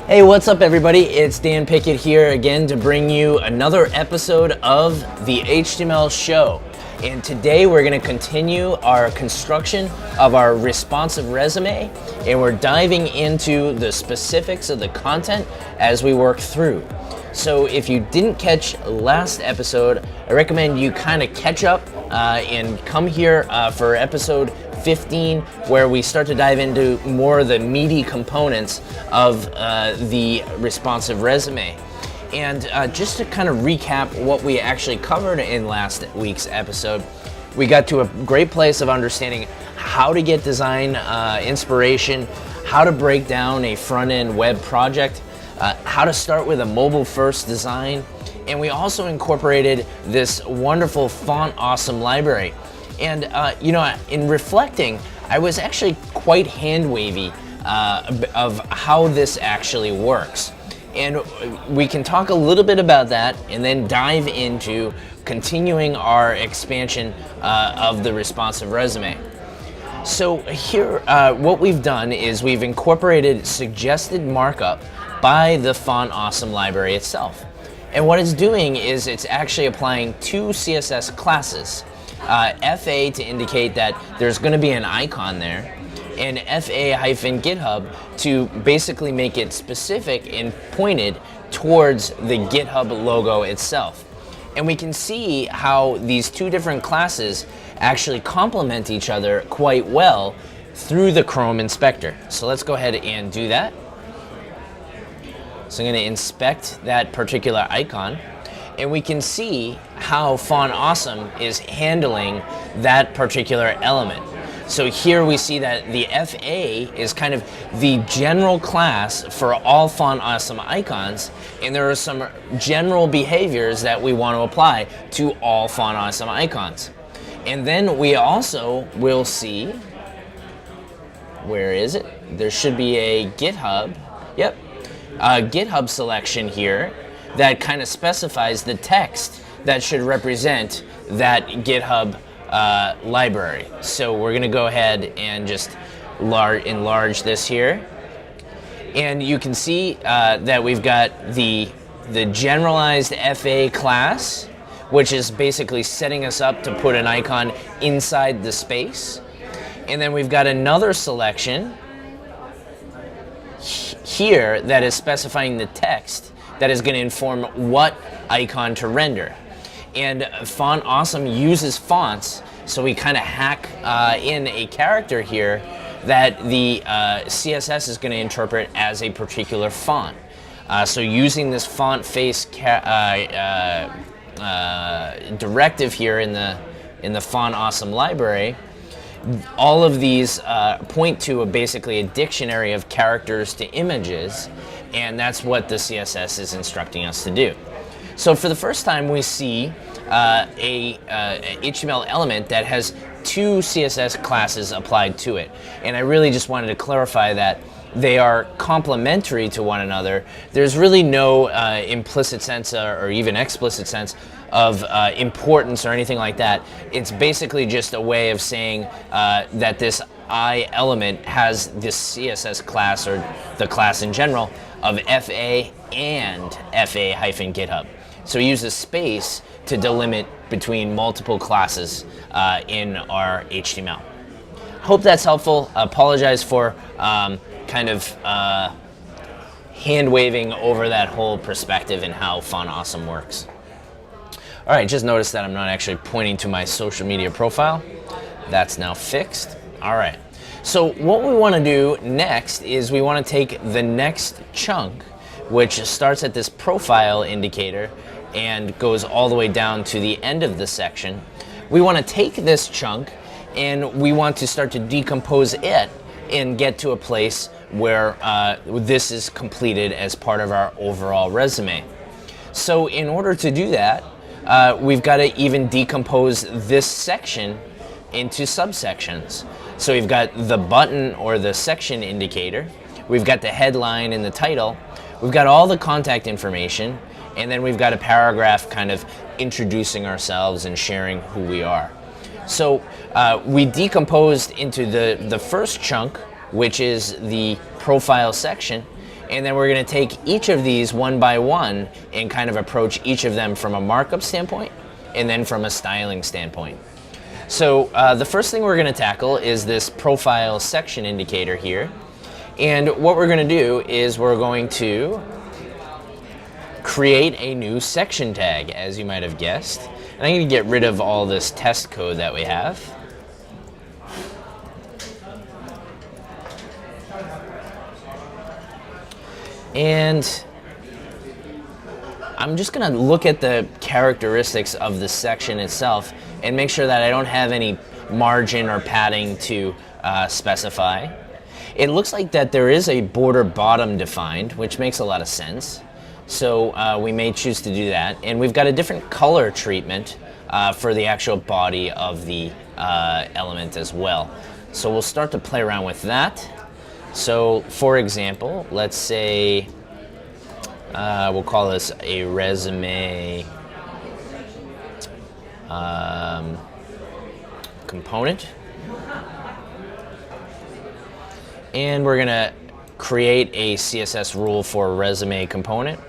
Hey, what's up everybody? It's Dan Pickett here again to bring you another episode of the HTML show. And today we're going to continue our construction of our responsive resume, and we're diving into the specifics of the content as we work through. So if you didn't catch last episode, I recommend you kind of catch up and come here for episode 15, where we start to dive into more of the meaty components of the responsive resume. And just to kind of recap what we actually covered in last week's episode, we got to a great place of understanding how to get design inspiration, how to break down a front-end web project, how to start with a mobile-first design, and we also incorporated this wonderful Font Awesome library. And in reflecting, I was actually quite hand-wavy of how this actually works. And we can talk a little bit about that and then dive into continuing our expansion of the responsive resume. So here, what we've done is we've incorporated suggested markup by the Font Awesome library itself. And what it's doing is it's actually applying two CSS classes. FA to indicate that there's going to be an icon there, and FA-GitHub to basically make it specific and pointed towards the GitHub logo itself. And we can see how these two different classes actually complement each other quite well through the Chrome inspector. So let's go ahead and do that. So I'm going to inspect that particular icon, and we can see how Font Awesome is handling that particular element. So here we see that the FA is kind of the general class for all Font Awesome icons, and there are some general behaviors that we want to apply to all Font Awesome icons. And then we also will see, where is it? There should be a GitHub, yep, a GitHub selection here that kind of specifies the text that should represent that GitHub library. So we're going to go ahead and just enlarge this here. And you can see that we've got the generalized FA class, which is basically setting us up to put an icon inside the space. And then we've got another selection here that is specifying the text that is going to inform what icon to render. And Font Awesome uses fonts, so we kind of hack in a character here that the CSS is going to interpret as a particular font. So using this font face directive here in the Font Awesome library, all of these point to basically a dictionary of characters to images, and that's what the CSS is instructing us to do. So for the first time, we see a HTML element that has two CSS classes applied to it. And I really just wanted to clarify that they are complementary to one another. There's really no implicit sense or even explicit sense of importance or anything like that. It's basically just a way of saying that this I element has this CSS class, or the class in general, of FA and FA-GitHub. So we use a space to delimit between multiple classes in our HTML. Hope that's helpful. Apologize for kind of hand-waving over that whole perspective and how Font Awesome works. All right, just noticed that I'm not actually pointing to my social media profile. That's now fixed. All right. So what we want to do next is we want to take the next chunk, which starts at this profile indicator and goes all the way down to the end of the section. We want to take this chunk and we want to start to decompose it and get to a place where this is completed as part of our overall resume. So in order to do that, we've got to even decompose this section into subsections. So we've got the button or the section indicator, we've got the headline and the title, we've got all the contact information, and then we've got a paragraph kind of introducing ourselves and sharing who we are. So we decomposed into the first chunk, which is the profile section, And then we're going to take each of these one by one and kind of approach each of them from a markup standpoint and then from a styling standpoint. So the first thing we're going to tackle is this profile section indicator here. And what we're going to do is we're going to create a new section tag, as you might have guessed. And I'm going to get rid of all this test code that we have. And I'm just going to look at the characteristics of the section itself and make sure that I don't have any margin or padding to specify. It looks like that there is a border bottom defined, which makes a lot of sense. So we may choose to do that. And we've got a different color treatment for the actual body of the element as well. So we'll start to play around with that. So, for example, let's say we'll call this a resume component. And we're going to create a CSS rule for a resume component.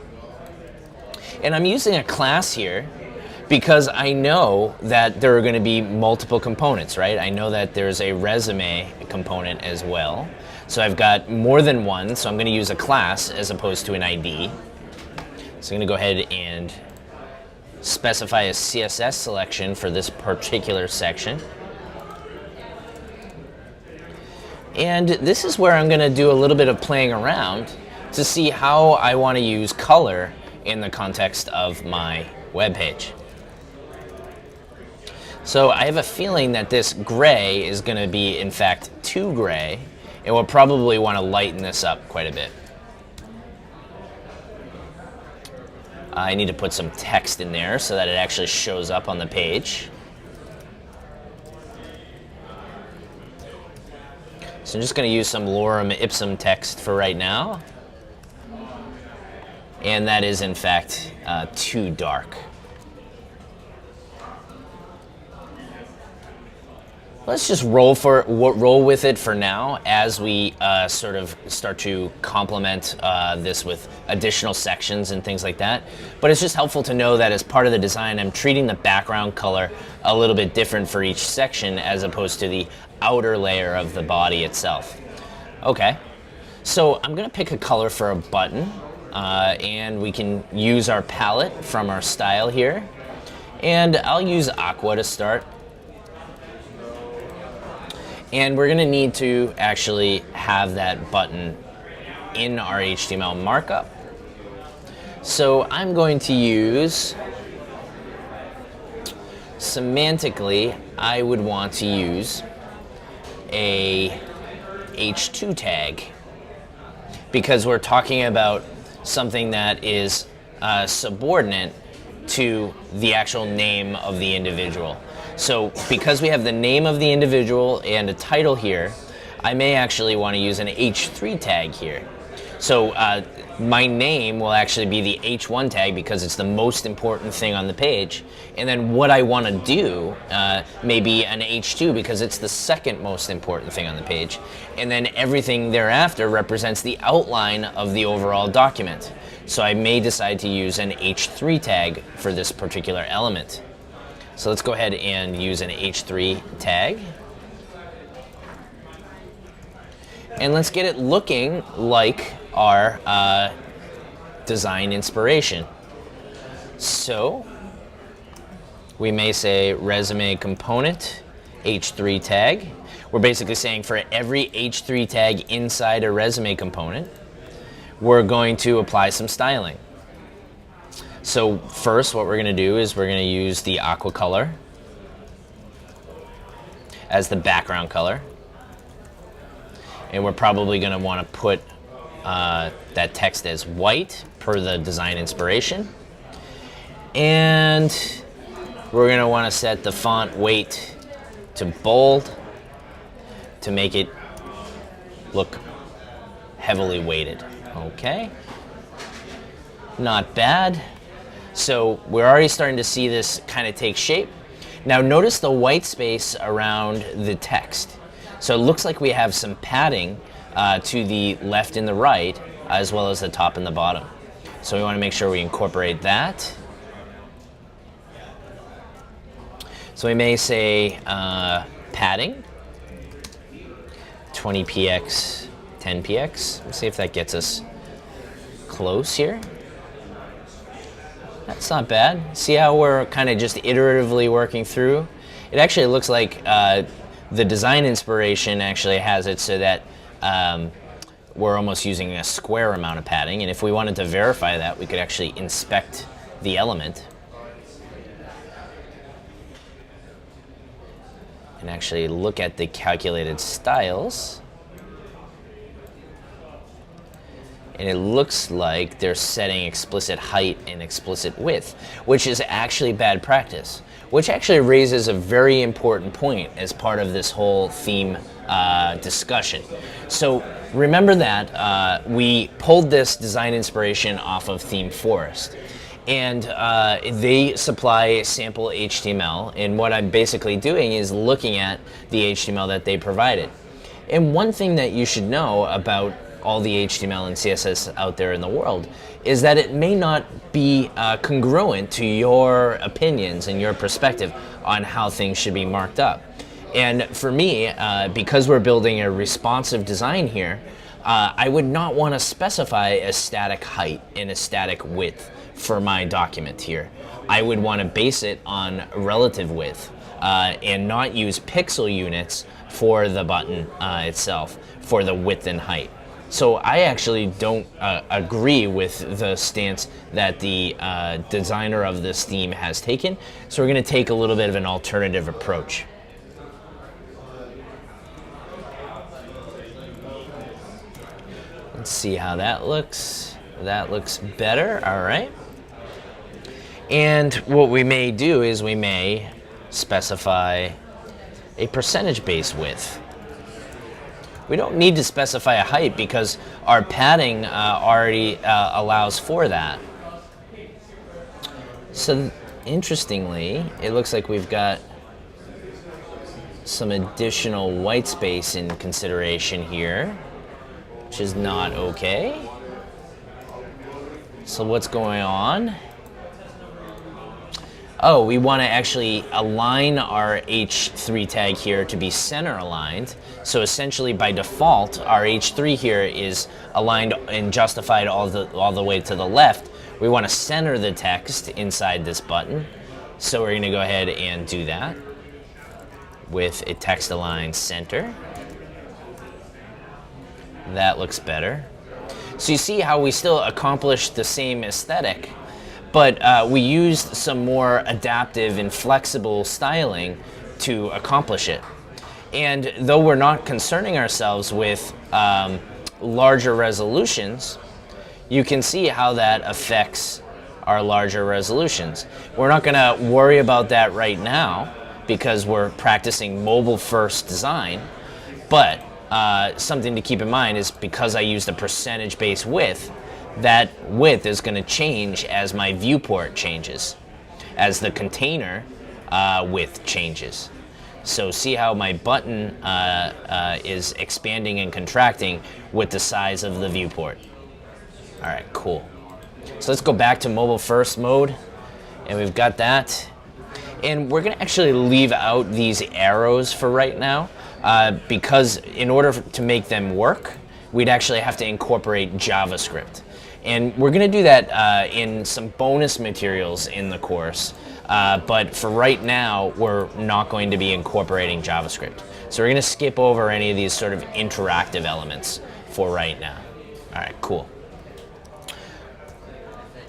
And I'm using a class here because I know that there are going to be multiple components, right? I know that there's a resume component as well. So I've got more than one, so I'm going to use a class as opposed to an ID. So I'm going to go ahead and specify a CSS selection for this particular section. And this is where I'm going to do a little bit of playing around to see how I want to use color in the context of my web page. So I have a feeling that this gray is going to be, in fact, too gray. And we'll probably want to lighten this up quite a bit. I need to put some text in there so that it actually shows up on the page. So I'm just going to use some lorem ipsum text for right now. And that is, in fact, too dark. Let's just roll with it for now as we sort of start to complement this with additional sections and things like that. But it's just helpful to know that as part of the design, I'm treating the background color a little bit different for each section as opposed to the outer layer of the body itself. Okay, so I'm going to pick a color for a button, and we can use our palette from our style here. And I'll use aqua to start. And we're going to need to actually have that button in our HTML markup. So I'm going to use, semantically, I would want to use a h2 tag because we're talking about something that is subordinate to the actual name of the individual. So because we have the name of the individual and a title here, I may actually want to use an h3 tag here. So my name will actually be the h1 tag because it's the most important thing on the page. And then what I want to do may be an h2 because it's the second most important thing on the page. And then everything thereafter represents the outline of the overall document. So I may decide to use an h3 tag for this particular element. So let's go ahead and use an h3 tag. And let's get it looking like our design inspiration. So we may say resume component h3 tag. We're basically saying for every h3 tag inside a resume component, we're going to apply some styling. So first, what we're going to do is we're going to use the aqua color as the background color. And we're probably going to want to put that text as white per the design inspiration. And we're going to want to set the font weight to bold to make it look heavily weighted. Okay. Not bad. So we're already starting to see this kind of take shape. Now notice the white space around the text. So it looks like we have some padding to the left and the right as well as the top and the bottom. So we want to make sure we incorporate that. So we may say padding, 20px, 10px. Let's see if that gets us close here. That's not bad. See how we're kind of just iteratively working through? It actually looks like the design inspiration actually has it so that we're almost using a square amount of padding, and if we wanted to verify that, we could actually inspect the element and actually look at the calculated styles. And it looks like they're setting explicit height and explicit width, which is actually bad practice, which actually raises a very important point as part of this whole theme discussion. So remember that we pulled this design inspiration off of Theme Forest, and they supply sample HTML, and what I'm basically doing is looking at the HTML that they provided. And one thing that you should know about all the HTML and CSS out there in the world is that it may not be congruent to your opinions and your perspective on how things should be marked up. And for me, because we're building a responsive design here, I would not want to specify a static height and a static width for my document here. I would want to base it on relative width and not use pixel units for the button itself for the width and height. So I actually don't agree with the stance that the designer of this theme has taken. So we're going to take a little bit of an alternative approach. Let's see how that looks. That looks better. All right. And what we may do is we may specify a percentage base width. We don't need to specify a height because our padding already allows for that. So interestingly, it looks like we've got some additional white space in consideration here, which is not okay. So what's going on? Oh, we want to actually align our H3 tag here to be center aligned. So essentially by default, our H3 here is aligned and justified all the way to the left. We want to center the text inside this button. So we're going to go ahead and do that with a text align center. That looks better. So you see how we still accomplished the same aesthetic, but we used some more adaptive and flexible styling to accomplish it. And though we're not concerning ourselves with larger resolutions, you can see how that affects our larger resolutions. We're not going to worry about that right now because we're practicing mobile first design, but something to keep in mind is because I used a percentage base width, that width is going to change as my viewport changes, as the container width changes. So see how my button is expanding and contracting with the size of the viewport. All right, cool. So let's go back to mobile first mode, and we've got that. And we're going to actually leave out these arrows for right now because in order to make them work, we'd actually have to incorporate JavaScript. And we're going to do that in some bonus materials in the course. But for right now, we're not going to be incorporating JavaScript. So we're going to skip over any of these sort of interactive elements for right now. All right, cool.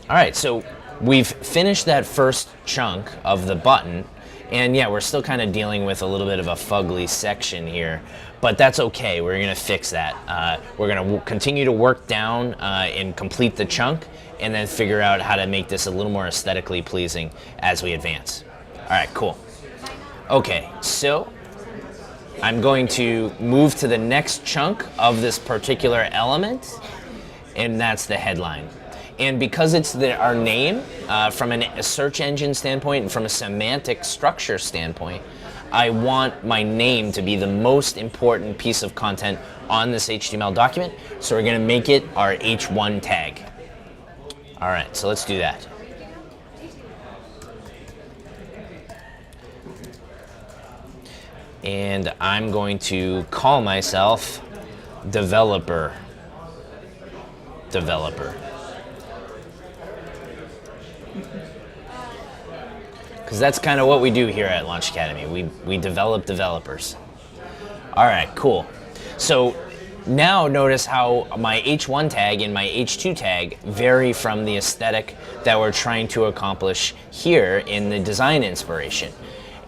All right, so we've finished that first chunk of the button. And yeah, we're still kind of dealing with a little bit of a fugly section here, but that's okay. We're going to fix that. We're going to continue to work down and complete the chunk, and then figure out how to make this a little more aesthetically pleasing as we advance. All right, cool. Okay, so I'm going to move to the next chunk of this particular element, and that's the headline. And because it's our name, from a search engine standpoint and from a semantic structure standpoint, I want my name to be the most important piece of content on this HTML document. So we're going to make it our h1 tag. All right, so let's do that. And I'm going to call myself developer. Because that's kind of what we do here at Launch Academy. We develop developers. All right, cool. So now notice how my H1 tag and my H2 tag vary from the aesthetic that we're trying to accomplish here in the design inspiration.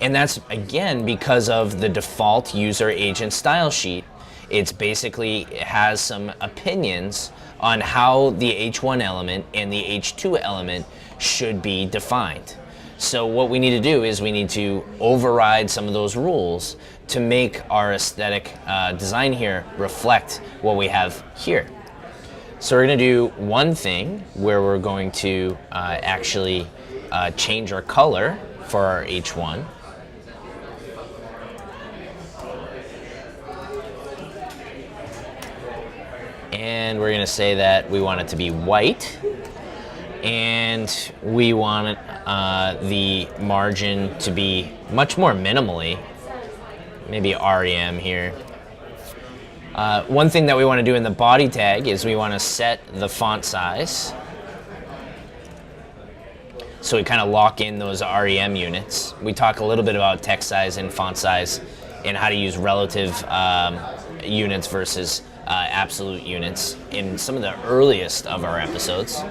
And that's, again, because of the default user agent style sheet. It's basically, it has some opinions on how the H1 element and the H2 element should be defined. So what we need to do is we need to override some of those rules to make our aesthetic design here reflect what we have here. So we're going to do one thing where we're going to actually change our color for our H1. And we're going to say that we want it to be white. And we want the margin to be much more minimally, maybe REM here. One thing that we want to do in the body tag is we want to set the font size. So we kind of lock in those REM units. We talk a little bit about text size and font size and how to use relative units versus absolute units in some of the earliest of our episodes.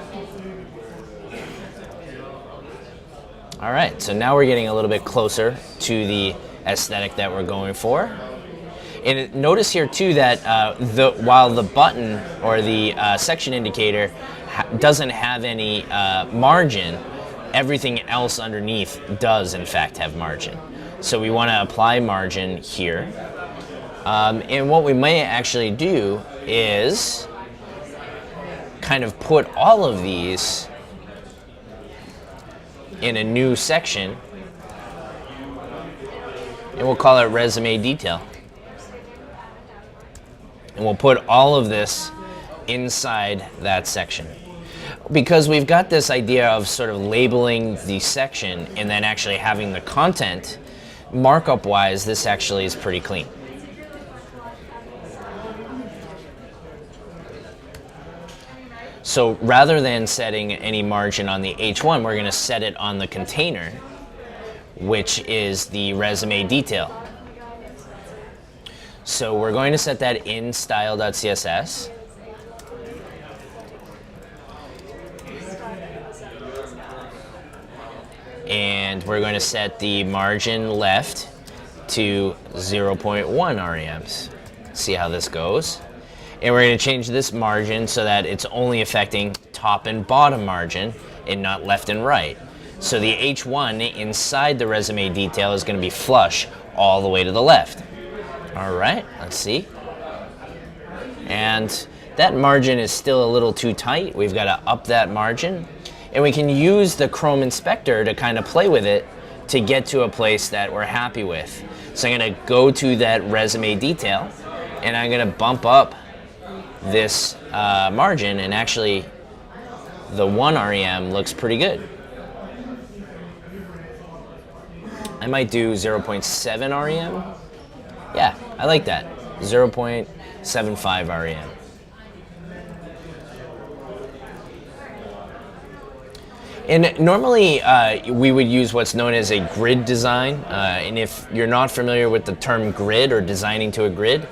All right, so now we're getting a little bit closer to the aesthetic that we're going for. And notice here too that while the button or the section indicator doesn't have any margin, everything else underneath does in fact have margin. So we want to apply margin here. And what we may actually do is kind of put all of these in a new section, and we'll call it resume detail. And we'll put all of this inside that section. Because we've got this idea of sort of labeling the section and then actually having the content, markup-wise, this actually is pretty clean. So rather than setting any margin on the H1, we're going to set it on the container, which is the resume detail. So we're going to set that in style.css. And we're going to set the margin left to 0.1 REMs. See how this goes. And we're going to change this margin so that it's only affecting top and bottom margin and not left and right. So the H1 inside the resume detail is going to be flush all the way to the left. All right, let's see. And that margin is still a little too tight. We've got to up that margin. And we can use the Chrome Inspector to kind of play with it to get to a place that we're happy with. So I'm going to go to that resume detail and I'm going to bump up this margin, and actually the 1 REM looks pretty good. I might do 0.7 REM. Yeah, I like that. 0.75 REM. And normally we would use what's known as a grid design. And if you're not familiar with the term grid or designing to a grid,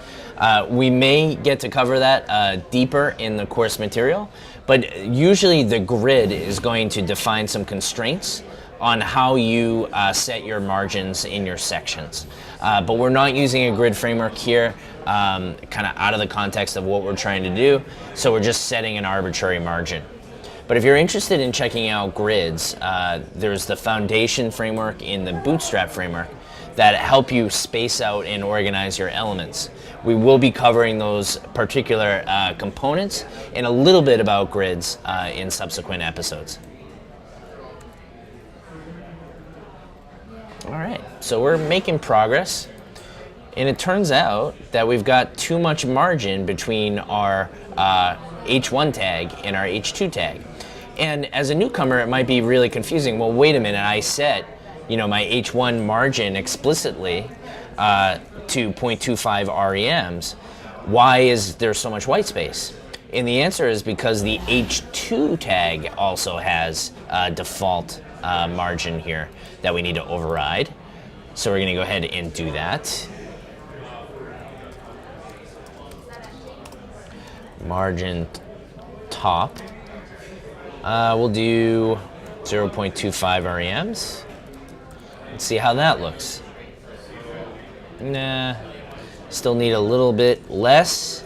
we may get to cover that deeper in the course material, but usually the grid is going to define some constraints on how you set your margins in your sections. But we're not using a grid framework here, kind of out of the context of what we're trying to do, so we're just setting an arbitrary margin. But if you're interested in checking out grids, there's the Foundation framework in the Bootstrap framework that help you space out and organize your elements. We will be covering those particular components and a little bit about grids in subsequent episodes. All right, so we're making progress. And it turns out that we've got too much margin between our H1 tag and our H2 tag. And as a newcomer, it might be really confusing. Well, wait a minute, I set my H1 margin explicitly to 0.25 REMs. Why is there so much white space? And the answer is because the H2 tag also has a default margin here that we need to override. So we're going to go ahead and do that. Margin top. We'll do 0.25 REMs. Let's see how that looks. Nah, still need a little bit less.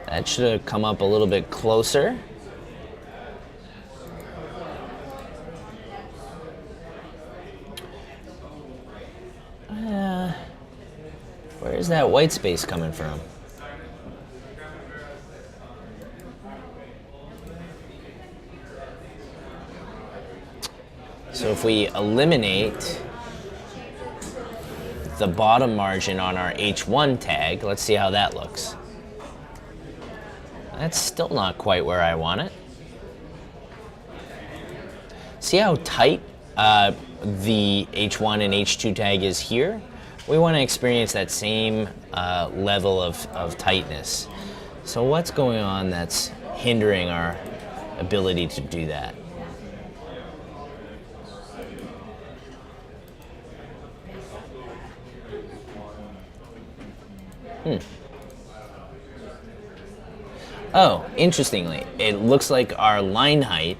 That should have come up a little bit closer. Where's that white space coming from? So if we eliminate the bottom margin on our H1 tag, let's see how that looks. That's still not quite where I want it. See how tight the H1 and H2 tag is here? We want to experience that same level of tightness. So what's going on that's hindering our ability to do that? Oh, interestingly, it looks like our line height,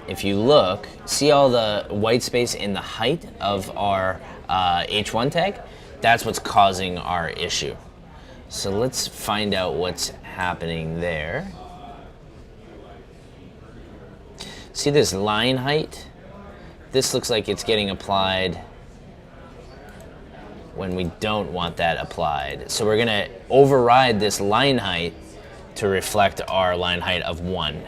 if you look, see all the white space in the height of our H1 tag? That's what's causing our issue. So let's find out what's happening there. See this line height? This looks like it's getting applied when we don't want that applied. So we're gonna override this line height to reflect our line height of 1.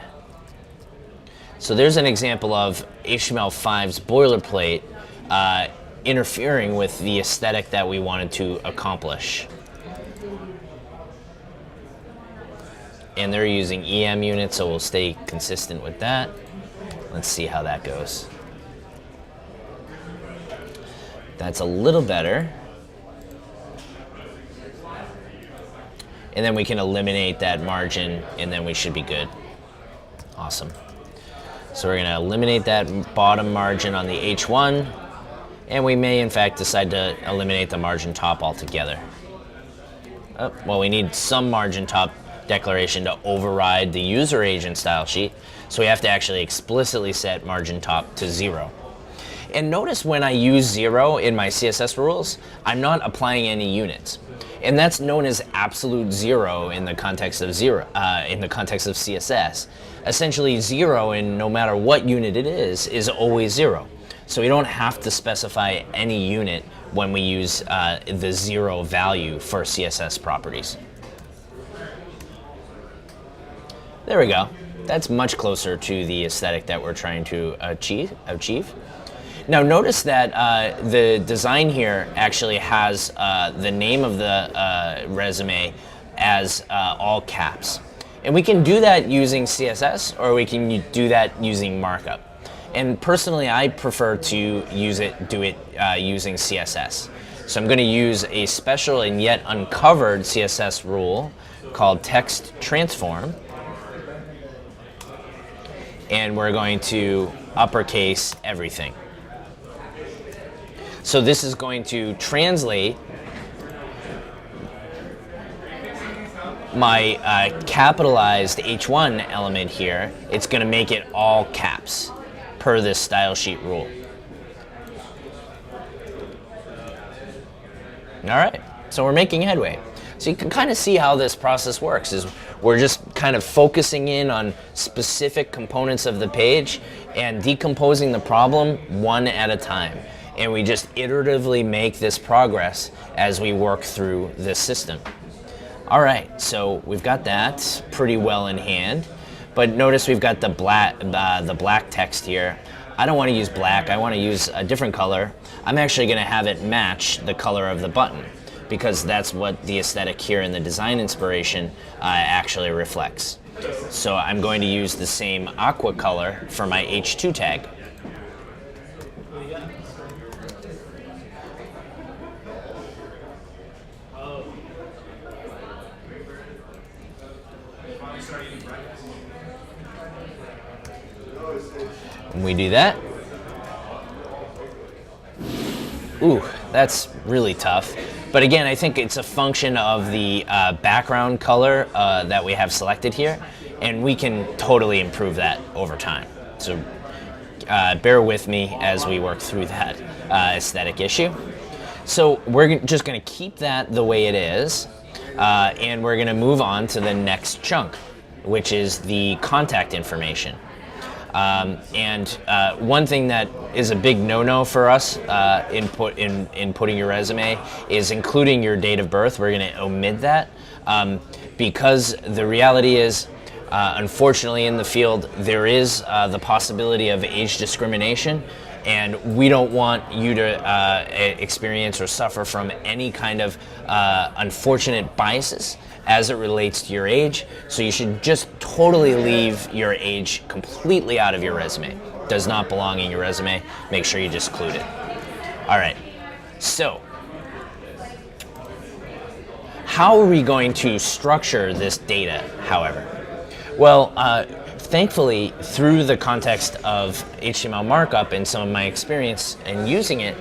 So there's an example of HTML5's boilerplate interfering with the aesthetic that we wanted to accomplish. And they're using EM units, so we'll stay consistent with that. Let's see how that goes. That's a little better. And then we can eliminate that margin, and then we should be good. Awesome. So we're gonna eliminate that bottom margin on the H1, and we may in fact decide to eliminate the margin top altogether. Oh, well, we need some margin top declaration to override the user agent style sheet, so we have to actually explicitly set margin top to 0. And notice when I use 0 in my CSS rules, I'm not applying any units. And that's known as absolute 0 in the context of CSS. Essentially 0, in no matter what unit it is always 0. So we don't have to specify any unit when we use the 0 value for CSS properties. There we go. That's much closer to the aesthetic that we're trying to achieve. Now notice that the design here actually has the name of the resume as all caps. And we can do that using CSS, or we can do that using Markup. And personally, I prefer to do it using CSS. So I'm going to use a special and yet uncovered CSS rule called text transform. And we're going to uppercase everything. So this is going to translate my capitalized H1 element here. It's going to make it all caps per this style sheet rule. All right, so we're making headway. So you can kind of see how this process works. Is we're just kind of focusing in on specific components of the page and decomposing the problem one at a time. And we just iteratively make this progress as we work through this system. All right, so we've got that pretty well in hand. But notice we've got the black text here. I don't want to use black. I want to use a different color. I'm actually going to have it match the color of the button, because that's what the aesthetic here in the design inspiration actually reflects. So I'm going to use the same aqua color for my H2 tag. When we do that, ooh, that's really tough. But again, I think it's a function of the background color that we have selected here, and we can totally improve that over time. So bear with me as we work through that aesthetic issue. So we're just going to keep that the way it is, and we're going to move on to the next chunk, which is the contact information. One thing that is a big no-no for us in putting your resume is including your date of birth. We're going to omit that because the reality is, unfortunately, in the field, there is the possibility of age discrimination, and we don't want you to experience or suffer from any kind of unfortunate biases as it relates to your age. So you should just totally leave your age completely out of your resume. It does not belong in your resume. Make sure you just include it. All right, so how are we going to structure this data, however? Well, thankfully, through the context of HTML markup and some of my experience in using it,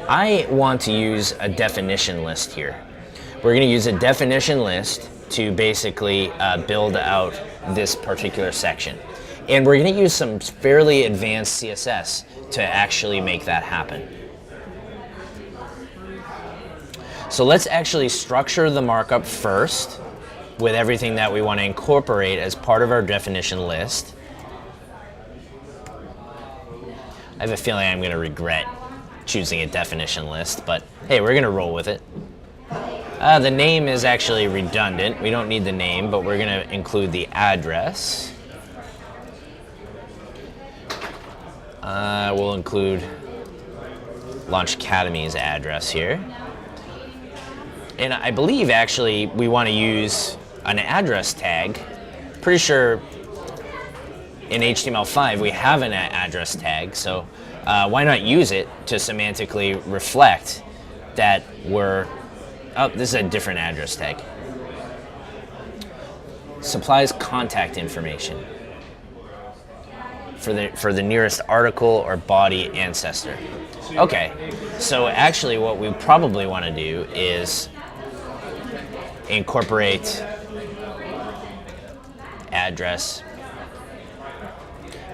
I want to use a definition list here. We're going to use a definition list to basically build out this particular section. And we're going to use some fairly advanced CSS to actually make that happen. So let's actually structure the markup first with everything that we want to incorporate as part of our definition list. I have a feeling I'm going to regret choosing a definition list, but hey, we're going to roll with it. The name is actually redundant. We don't need the name, but we're going to include the address. We'll include Launch Academy's address here. And I believe actually we want to use an address tag. Pretty sure in HTML5 we have an address tag, so why not use it to semantically reflect that we're... Oh, this is a different address tag. Supplies contact information for the nearest article or body ancestor. Okay, so actually what we probably want to do is incorporate address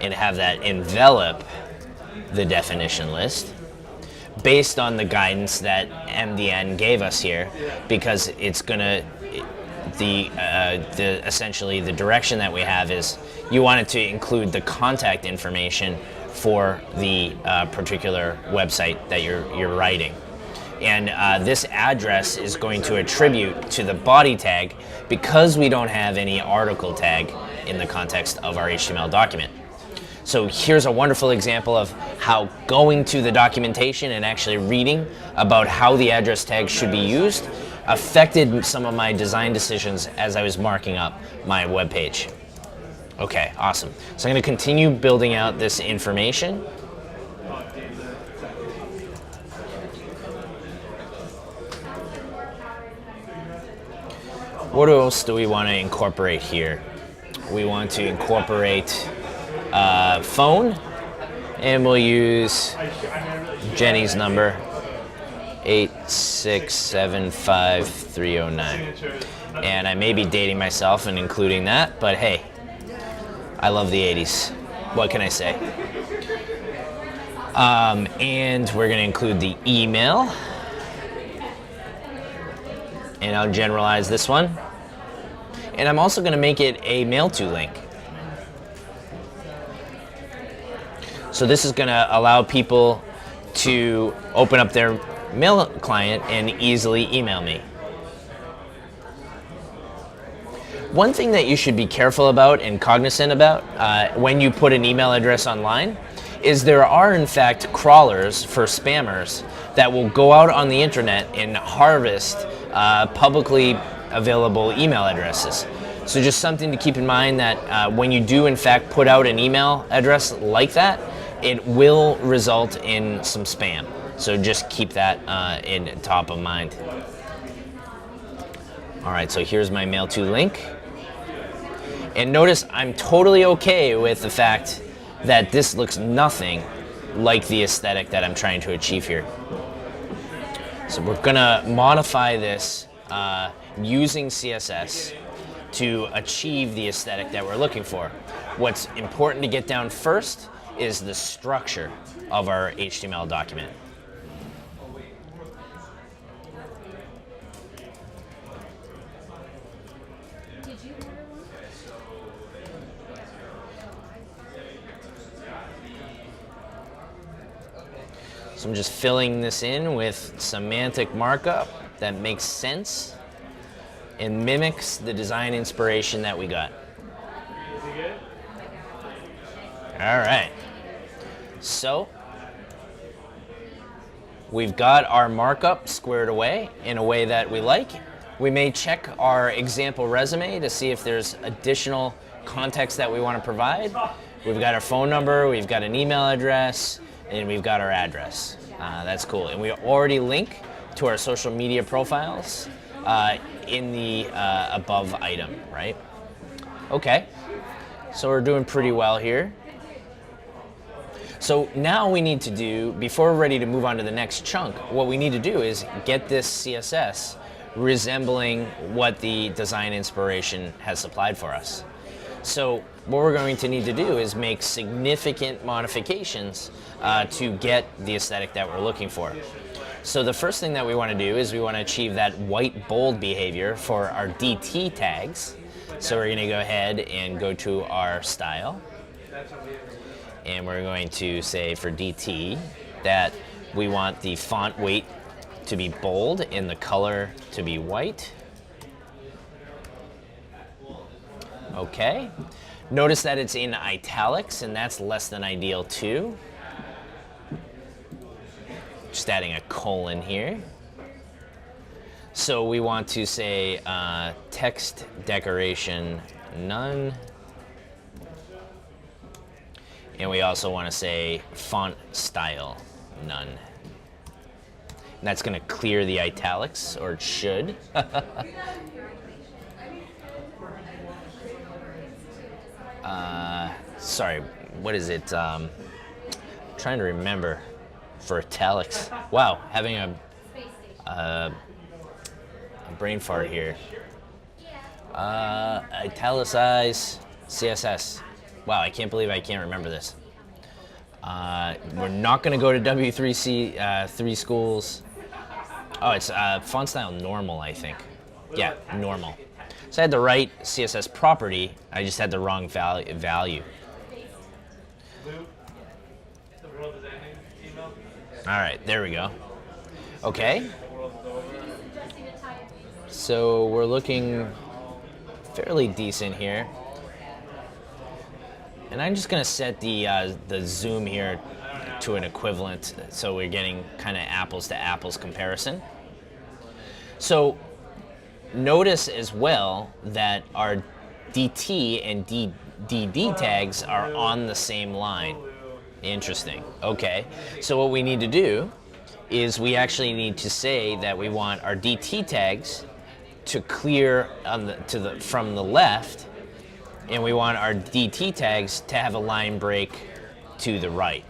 and have that envelop the definition list based on the guidance that MDN gave us here, because it's gonna essentially the direction that we have is you want it to include the contact information for the particular website that you're writing. And this address is going to attribute to the body tag because we don't have any article tag in the context of our HTML document. So here's a wonderful example of how going to the documentation and actually reading about how the address tag should be used affected some of my design decisions as I was marking up my web page. Okay, awesome. So I'm going to continue building out this information. What else do we want to incorporate here? We want to incorporate phone, and we'll use Jenny's number, 8675309. And I may be dating myself and including that, but hey, I love the 80s. What can I say? And we're going to include the email. And I'll generalize this one. And I'm also going to make it a mail to link. So this is going to allow people to open up their mail client and easily email me. One thing that you should be careful about and cognizant about when you put an email address online is there are in fact crawlers for spammers that will go out on the internet and harvest publicly available email addresses. So just something to keep in mind that when you do in fact put out an email address like that, it will result in some spam. So just keep that in top of mind. All right, so here's my mail to link. And notice I'm totally okay with the fact that this looks nothing like the aesthetic that I'm trying to achieve here. So we're gonna modify this using CSS to achieve the aesthetic that we're looking for. What's important to get down first is the structure of our HTML document. So I'm just filling this in with semantic markup that makes sense and mimics the design inspiration that we got. All right. So we've got our markup squared away in a way that we like. We may check our example resume to see if there's additional context that we want to provide. We've got our phone number, we've got an email address, and we've got our address. That's cool. And we already link to our social media profiles in the above item, right? Okay, so we're doing pretty well here. So now we need to do, before we're ready to move on to the next chunk, what we need to do is get this CSS resembling what the design inspiration has supplied for us. So what we're going to need to do is make significant modifications to get the aesthetic that we're looking for. So the first thing that we want to do is we want to achieve that white bold behavior for our DT tags. So we're going to go ahead and go to our style. And we're going to say for DT that we want the font weight to be bold and the color to be white. Okay. Notice that it's in italics, and that's less than ideal too. Just adding a colon here. So we want to say text decoration none. And we also want to say font style none. And that's going to clear the italics, or it should. Sorry, what is it? Trying to remember for italics. Wow, having a brain fart here. Italicize CSS. Wow, I can't believe I can't remember this. We're not going to go to W3C 3 schools. Oh, it's font style normal, I think. Yeah, normal. So I had the right CSS property, I just had the wrong value. All right, there we go. Okay. So we're looking fairly decent here. And I'm just gonna set the zoom here to an equivalent, so we're getting kind of apples to apples comparison. So notice as well that our DT and DD tags are on the same line. Interesting. Okay. So what we need to do is we actually need to say that we want our DT tags to clear on from the left, and we want our DT tags to have a line break to the right.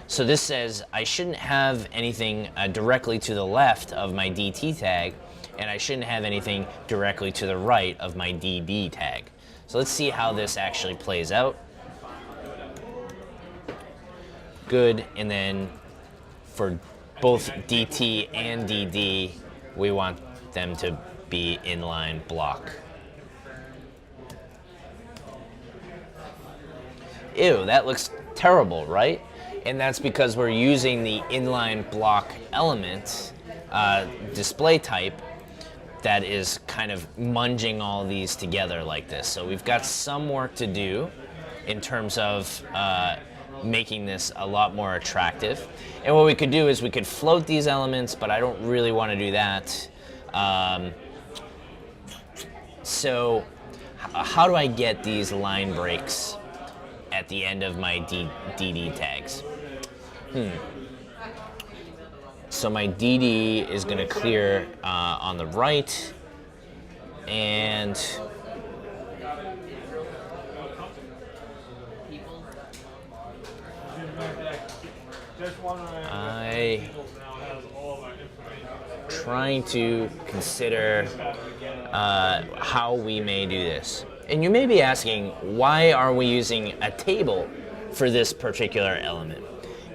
So this says I shouldn't have anything directly to the left of my DT tag, and I shouldn't have anything directly to the right of my DD tag. So let's see how this actually plays out. Good, and then for both DT and DD, we want them to be inline block. Ew, that looks terrible, right? And that's because we're using the inline block element display type that is kind of munging all these together like this. So we've got some work to do in terms of making this a lot more attractive. And what we could do is we could float these elements, but I don't really want to do that. So how do I get these line breaks at the end of my DD tags? So my DD is going to clear on the right, and I'm trying to consider how we may do this. And you may be asking, why are we using a table for this particular element?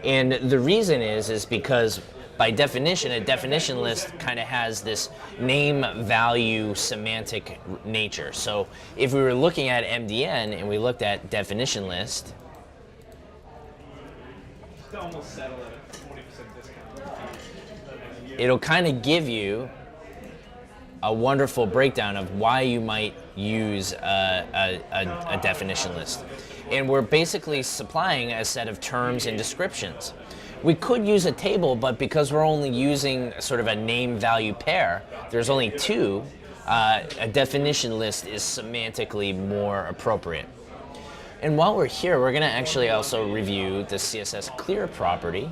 And the reason is because by definition, a definition list kind of has this name value semantic nature. So if we were looking at MDN and we looked at definition list, almost settle at a 40% discount. It'll kind of give you a wonderful breakdown of why you might use a definition list. And we're basically supplying a set of terms and descriptions. We could use a table, but because we're only using sort of a name value pair, there's only two, a definition list is semantically more appropriate. And while we're here, we're going to actually also review the CSS clear property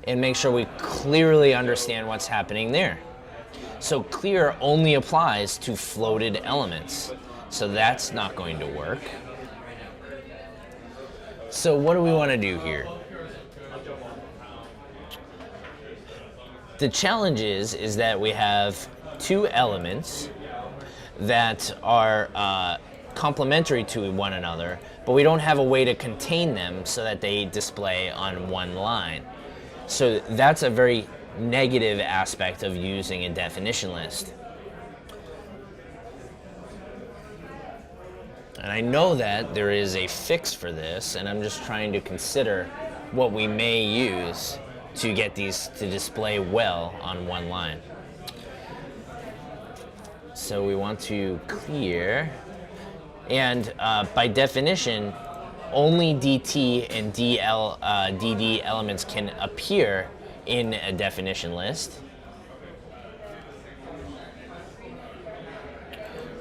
and make sure we clearly understand what's happening there. So clear only applies to floated elements. So that's not going to work. So what do we want to do here? The challenge is that we have two elements that are complementary to one another, but we don't have a way to contain them so that they display on one line. So that's a very negative aspect of using a definition list. And I know that there is a fix for this, and I'm just trying to consider what we may use to get these to display well on one line. So we want to clear, and by definition, only DT and DD elements can appear in a definition list.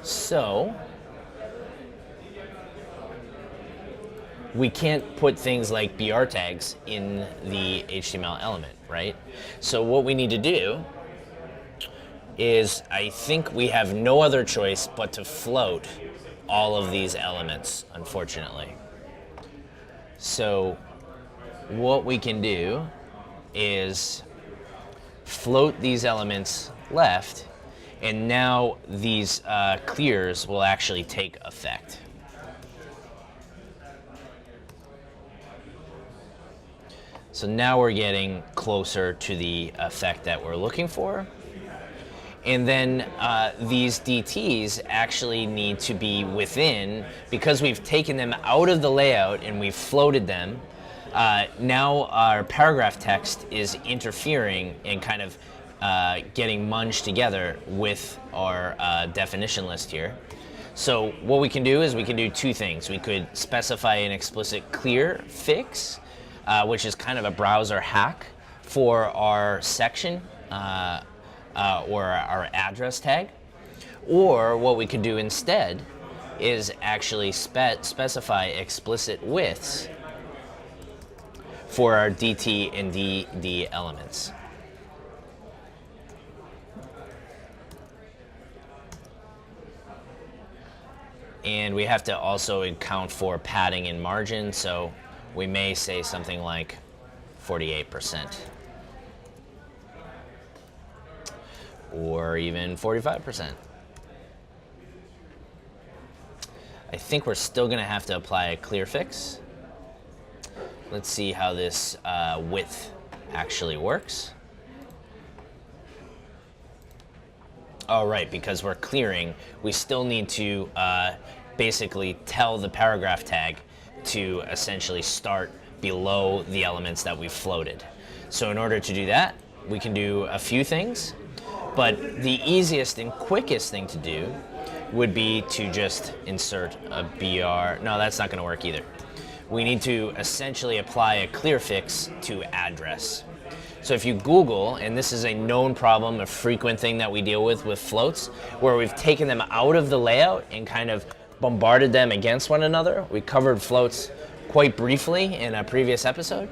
So we can't put things like BR tags in the HTML element, right? So what we need to do is, I think we have no other choice but to float all of these elements, unfortunately. So what we can do is float these elements left, and now these clears will actually take effect. So now we're getting closer to the effect that we're looking for. And then these DTs actually need to be within, because we've taken them out of the layout and we've floated them. Now our paragraph text is interfering and kind of getting munged together with our definition list here. So what we can do is we can do two things. We could specify an explicit clear fix, which is kind of a browser hack for our section or our address tag. Or what we could do instead is actually specify explicit widths for our DT and DD elements. And we have to also account for padding and margin, so we may say something like 48%. Or even 45%. I think we're still going to have to apply a clear fix. Let's see how this width actually works. Oh, right, because we're clearing, we still need to basically tell the paragraph tag to essentially start below the elements that we've floated. So in order to do that, we can do a few things. But the easiest and quickest thing to do would be to just insert a BR. No, that's not going to work either. We need to essentially apply a clear fix to address. So if you Google, and this is a known problem, a frequent thing that we deal with floats, where we've taken them out of the layout and kind of bombarded them against one another. We covered floats quite briefly in a previous episode.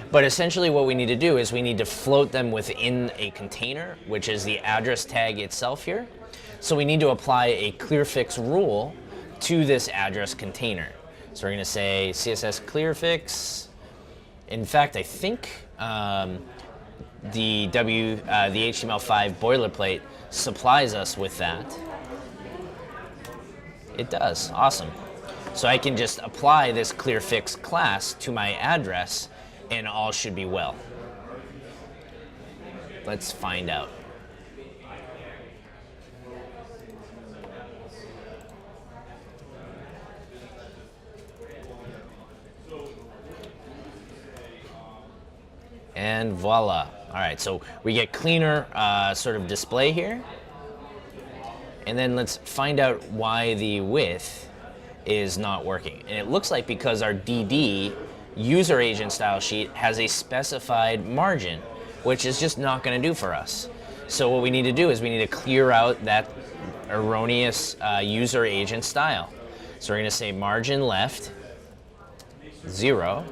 But essentially what we need to do is we need to float them within a container, which is the address tag itself here. So we need to apply a clear fix rule to this address container. So we're going to say CSS clear fix. In fact, I think the HTML5 boilerplate supplies us with that. It does. Awesome. So I can just apply this clear fix class to my address and all should be well. Let's find out. And voila. All right, so we get cleaner sort of display here. And then let's find out why the width is not working. And it looks like because our DD user agent style sheet has a specified margin, which is just not going to do for us. So what we need to do is we need to clear out that erroneous user agent style. So we're going to say margin left 0.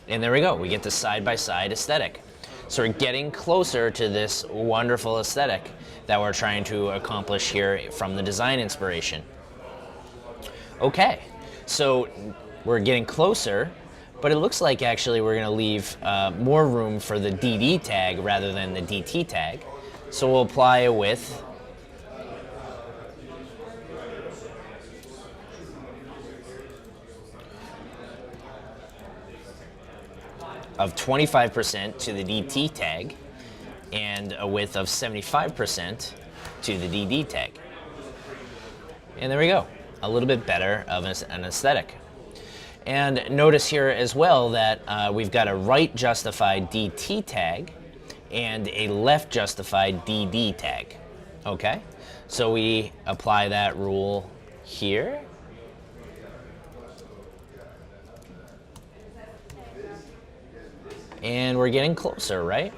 And there we go. We get the side-by-side aesthetic. So we're getting closer to this wonderful aesthetic that we're trying to accomplish here from the design inspiration. Okay, so we're getting closer, but it looks like actually we're going to leave more room for the DD tag rather than the DT tag. So we'll apply a width of 25% to the DT tag and a width of 75% to the DD tag. And there we go, a little bit better of an aesthetic. And notice here as well that we've got a right justified DT tag and a left justified DD tag. Okay, so we apply that rule here. And we're getting closer, right?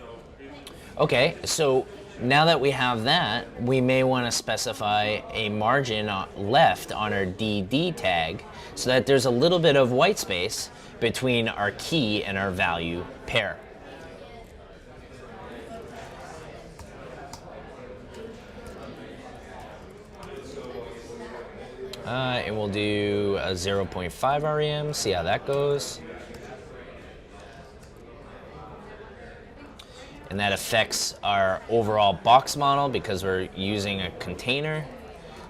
Okay, so now that we have that, we may want to specify a margin left on our DD tag so that there's a little bit of white space between our key and our value pair. And we'll do a 0.5 REM, see how that goes. And that affects our overall box model because we're using a container.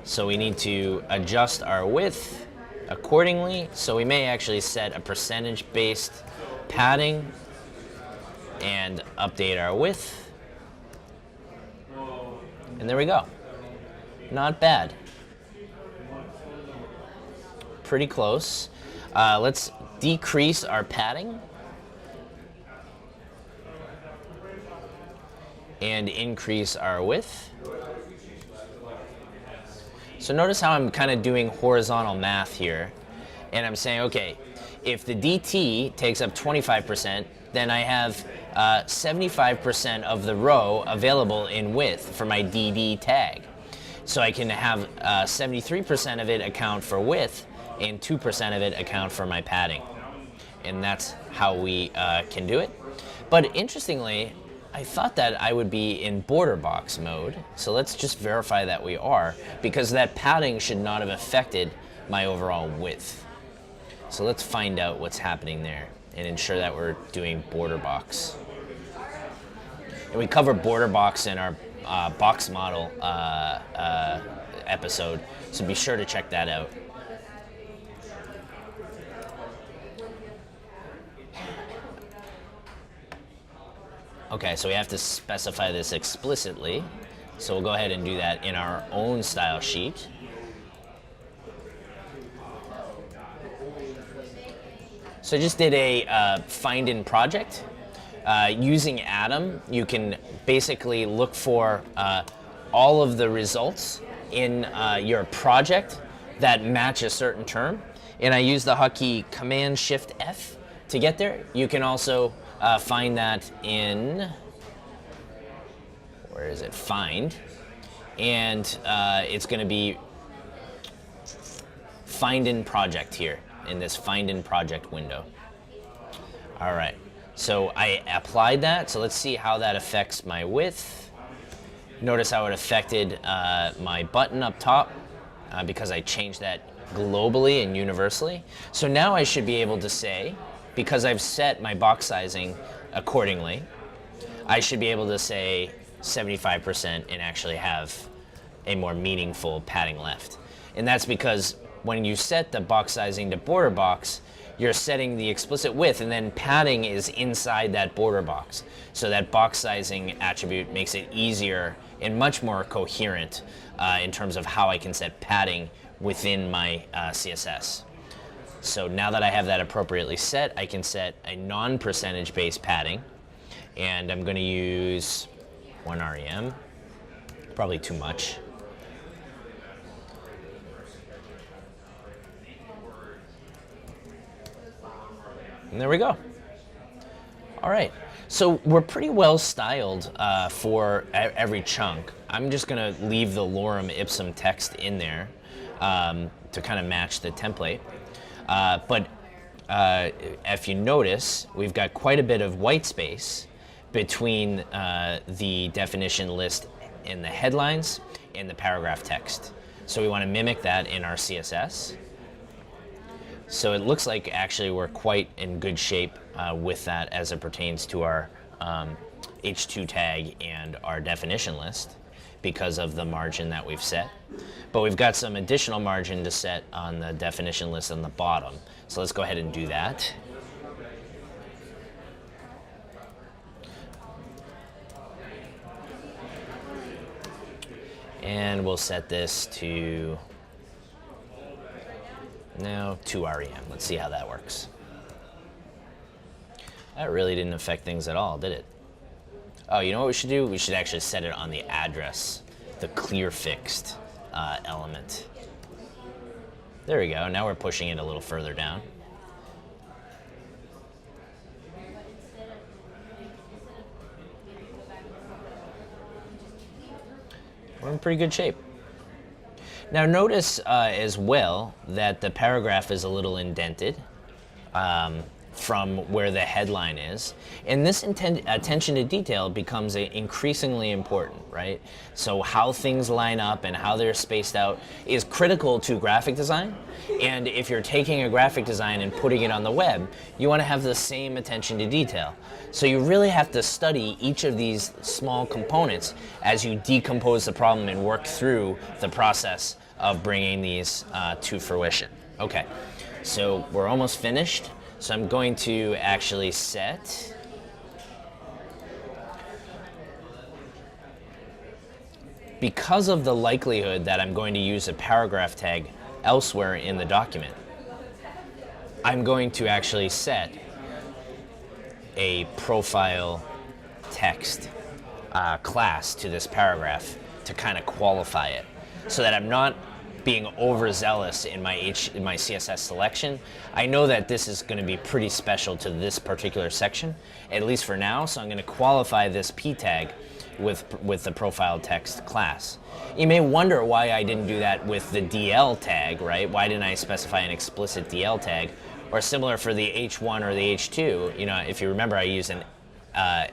So we need to adjust our width accordingly. So we may actually set a percentage-based padding and update our width. And there we go. Not bad. Pretty close. Let's decrease our padding and increase our width. So notice how I'm kind of doing horizontal math here. And I'm saying, okay, if the DT takes up 25%, then I have 75% of the row available in width for my DD tag. So I can have 73% of it account for width and 2% of it account for my padding. And that's how we can do it. But interestingly, I thought that I would be in border box mode, so let's just verify that we are, because that padding should not have affected my overall width. So let's find out what's happening there and ensure that we're doing border box. And we covered border box in our box model episode, so be sure to check that out. Okay, so we have to specify this explicitly. So we'll go ahead and do that in our own style sheet. So I just did a find in project Using Atom, you can basically look for all of the results in your project that match a certain term. And I use the hotkey Command-Shift-F to get there. You can also find that in, where is it? Find. And it's going to be Find in Project here, in this Find in Project window. All right, so I applied that. So let's see how that affects my width. Notice how it affected my button up top because I changed that globally and universally. So now I should be able to say, because I've set my box sizing accordingly, I should be able to say 75% and actually have a more meaningful padding left. And that's because when you set the box sizing to border box, you're setting the explicit width, and then padding is inside that border box. So that box sizing attribute makes it easier and much more coherent in terms of how I can set padding within my CSS. So now that I have that appropriately set, I can set a non-percentage based padding, and I'm going to use 1 rem, probably too much. And there we go. All right, so we're pretty well styled for every chunk. I'm just gonna leave the lorem ipsum text in there to kind of match the template. But if you notice, we've got quite a bit of white space between the definition list in the headlines and the paragraph text. So we want to mimic that in our CSS. So it looks like actually we're quite in good shape with that as it pertains to our H2 tag and our definition list because of the margin that we've set. But we've got some additional margin to set on the definition list on the bottom. So let's go ahead and do that. And we'll set this to now 2 rem. Let's see how that works. That really didn't affect things at all, did it? Oh, you know what we should do? We should actually set it on the address, the clear fixed element. There we go. Now we're pushing it a little further down. We're in pretty good shape. Now notice as well that the paragraph is a little indented from where the headline is. And this attention to detail becomes increasingly important, right? So how things line up and how they're spaced out is critical to graphic design. And if you're taking a graphic design and putting it on the web, you want to have the same attention to detail. So you really have to study each of these small components as you decompose the problem and work through the process of bringing these to fruition. Okay, so we're almost finished. So I'm going to actually set because of the likelihood that I'm going to use a paragraph tag elsewhere in the document, I'm going to actually set a profile text class to this paragraph to kind of qualify it so that I'm not being overzealous in my CSS selection. I know that this is going to be pretty special to this particular section, at least for now, so I'm going to qualify this p tag with the profile text class. You may wonder why I didn't do that with the DL tag, right? Why didn't I specify an explicit DL tag? Or similar for the H1 or the H2, you know, if you remember, I use an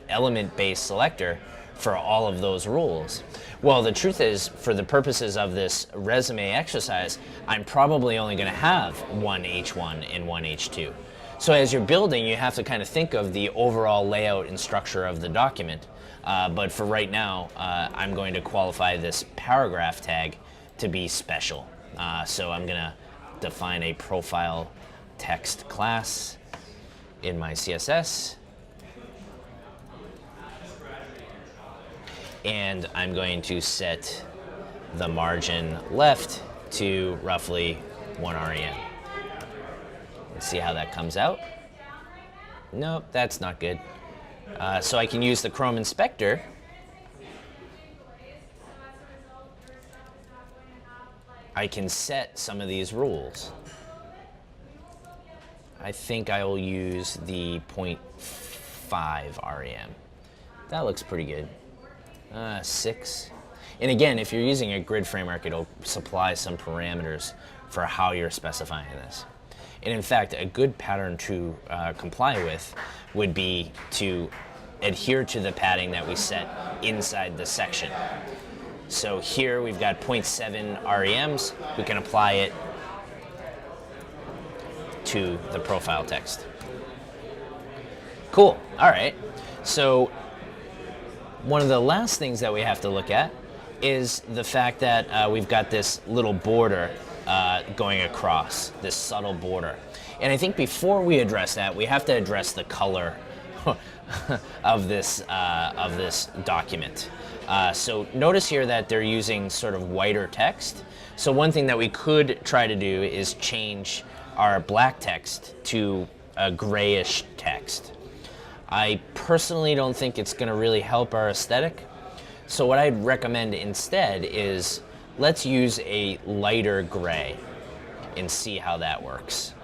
element-based selector for all of those rules. Well, the truth is, for the purposes of this resume exercise, I'm probably only going to have one H1 and one H2. So as you're building, you have to kind of think of the overall layout and structure of the document. But for right now, I'm going to qualify this paragraph tag to be special. So I'm going to define a profile text class in my CSS. And I'm going to set the margin left to roughly 1 rem. Let's see how that comes out. Nope, that's not good. So I can use the Chrome Inspector I can set some of these rules. I think I will use the 0.5 REM. That looks pretty good. 6. And again, if you're using a grid framework, it'll supply some parameters for how you're specifying this. And in fact, a good pattern to comply with would be to adhere to the padding that we set inside the section. So here we've got 0.7 REMs. We can apply it to the profile text. Cool. All right. So one of the last things that we have to look at is the fact that we've got this little border going across, this subtle border. And I think before we address that, we have to address the color of this document. So notice here that they're using sort of whiter text. So one thing that we could try to do is change our black text to a grayish text. I personally don't think it's going to really help our aesthetic. So what I'd recommend instead is let's use a lighter gray and see how that works.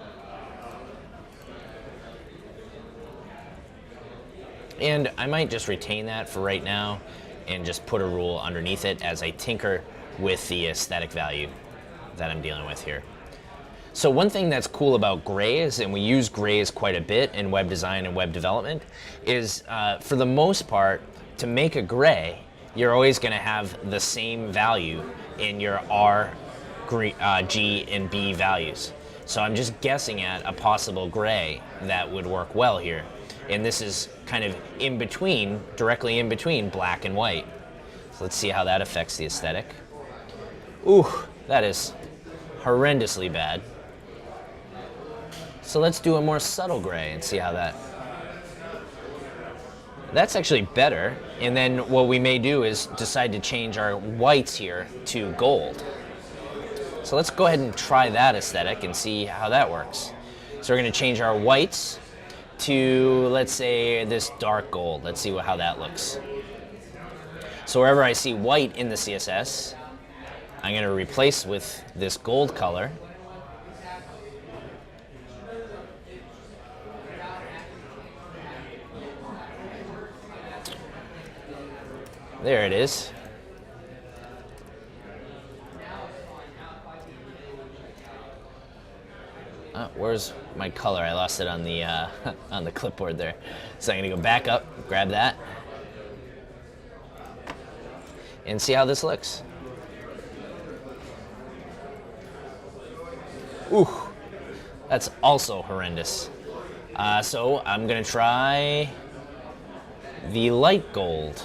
And I might just retain that for right now and just put a rule underneath it as I tinker with the aesthetic value that I'm dealing with here. So one thing that's cool about grays, and we use grays quite a bit in web design and web development, is for the most part, to make a gray, you're always going to have the same value in your R, G, and B values. So I'm just guessing at a possible gray that would work well here. And this is kind of in between, directly in between black and white. So let's see how that affects the aesthetic. Ooh, that is horrendously bad. So let's do a more subtle gray and see how that... That's actually better. And then what we may do is decide to change our whites here to gold. So let's go ahead and try that aesthetic and see how that works. So we're going to change our whites to, let's say, this dark gold. Let's see how that looks. So wherever I see white in the CSS, I'm going to replace with this gold color. There it is. Where's my color? I lost it on the on the clipboard there. So I'm gonna go back up, grab that, and see how this looks. Ooh, that's also horrendous. So I'm gonna try the light gold.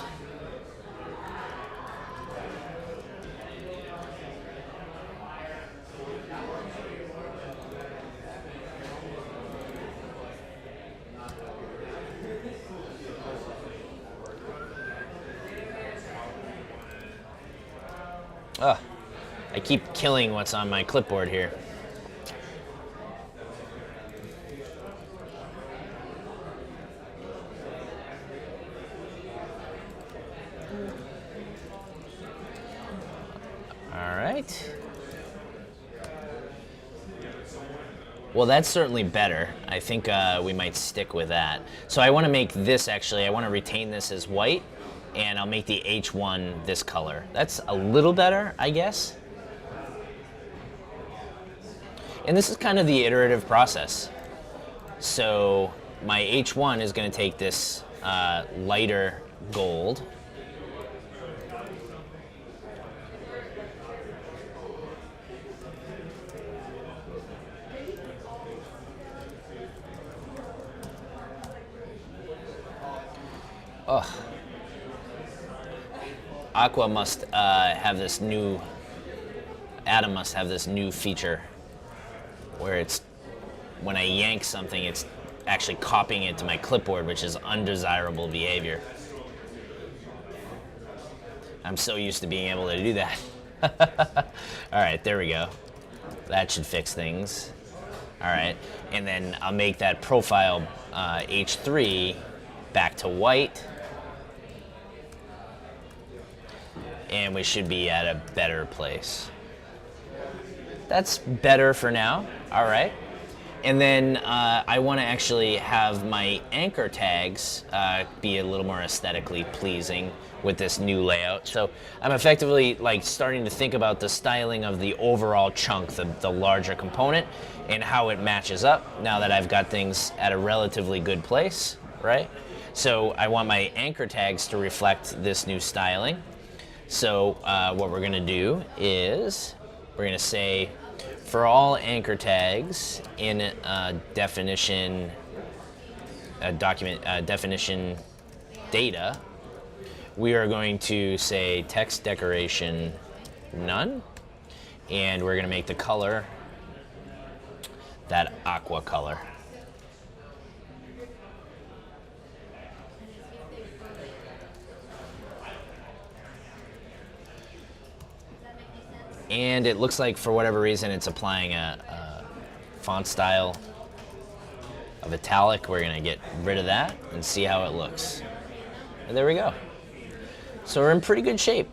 I keep killing what's on my clipboard here. All right. Well, that's certainly better. I think we might stick with that. So I want to make this actually, I want to retain this as white, and I'll make the H1 this color. That's a little better, I guess. And this is kind of the iterative process. So my H1 is going to take this lighter gold. Ugh. Aqua must have this new, Atom must have this new feature where it's, when I yank something, it's actually copying it to my clipboard, which is undesirable behavior. I'm so used to being able to do that. All right, there we go. That should fix things. All right, and then I'll make that profile H3 back to white. And we should be at a better place. That's better for now. All right. And then I want to actually have my anchor tags be a little more aesthetically pleasing with this new layout. So I'm effectively like starting to think about the styling of the overall chunk, the larger component, and how it matches up now that I've got things at a relatively good place, right? So I want my anchor tags to reflect this new styling. So what we're gonna do is we're gonna say for all anchor tags in definition definition data, we are going to say text decoration none, and we're gonna make the color that aqua color. And it looks like for whatever reason it's applying a font style of italic. We're gonna get rid of that and see how it looks. And there we go. So we're in pretty good shape.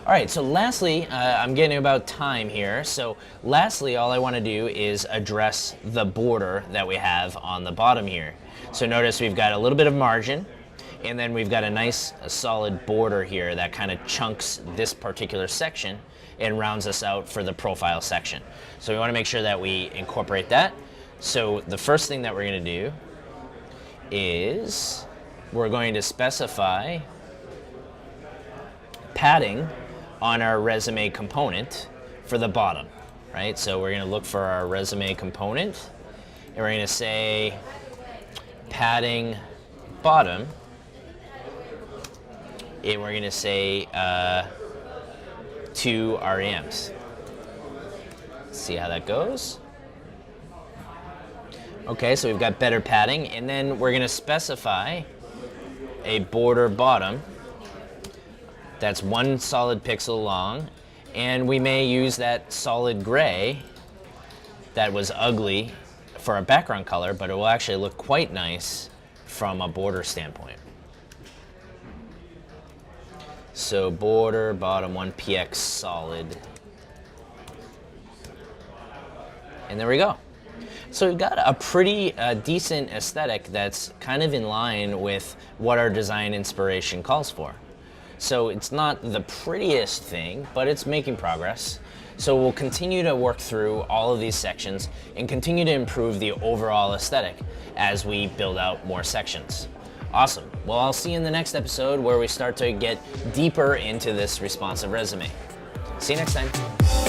All right, so lastly, I'm getting about time here. So lastly, all I wanna do is address the border that we have on the bottom here. So notice we've got a little bit of margin, and then we've got a solid border here that kind of chunks this particular section and rounds us out for the profile section. So we want to make sure that we incorporate that. So the first thing that we're going to do is we're going to specify padding on our resume component for the bottom, right? So we're going to look for our resume component, and we're going to say padding bottom, and we're going to say 2 REMs. See how that goes. Okay, so we've got better padding, and then we're going to specify a border bottom that's 1 solid pixel long, and we may use that solid gray that was ugly for a background color, but it will actually look quite nice from a border standpoint. So border bottom 1px solid. And there we go. So we've got a pretty decent aesthetic that's kind of in line with what our design inspiration calls for. So it's not the prettiest thing, but it's making progress. So we'll continue to work through all of these sections and continue to improve the overall aesthetic as we build out more sections. Awesome. Well, I'll see you in the next episode where we start to get deeper into this responsive resume. See you next time.